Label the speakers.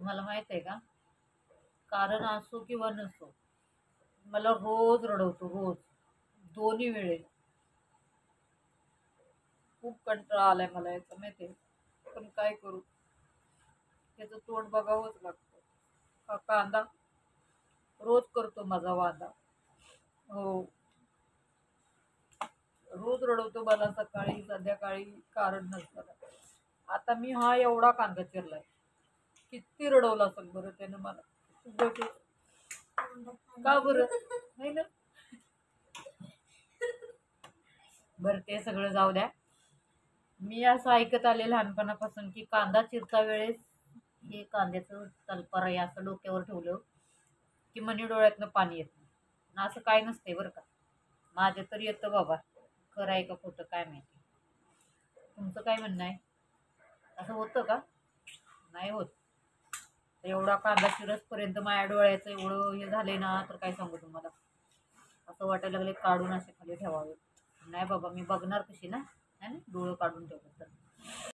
Speaker 1: तुम्हाला माहित आहे का? कारण असो किंवा नसो, मला रोज रडवतो, रोज, दोन्ही वेळेस. खूप कंटाळा आलाय मला याचा, माहितीये. पण काय करू, त्याचं तोंड बघावंच लागतं. हा कांदा रोज करतो माझा वादा. हो, रोज रडवतो मला सकाळी संध्याकाळी कारण नसताना. आता मी हा एवढा कांदा चिरलाय, किती रडवला असेल बरं त्यानं मला. उगाचच. का बरं नाही ना. बरं ते सगळं जाऊ द्या. मी असं ऐकत आले लहानपणापासून की कांदा चिरता वेळेस हे कांद्याचं तलपार असं डोक्यावर ठेवलं की मनी डोळ्यातनं पाणी येतं. आणि असं काय नसतंय बरं का. माझ्या तर येतं बाबा. खरं आहे का खोटं काय माहिती. तुमचं काय म्हणणं आहे? असं होतं का? नाही होत. एवढा कांदा चिरसपर्यंत माझ्या डोळ्याचं एवढं हे झालंय ना, तर काय सांगू तुम्हाला. असं वाटायला लागले काढून असे खाली ठेवावे. नाही बाबा, मी बघणार कशी ना, है ना, डोळं काढून ठेवलं तर.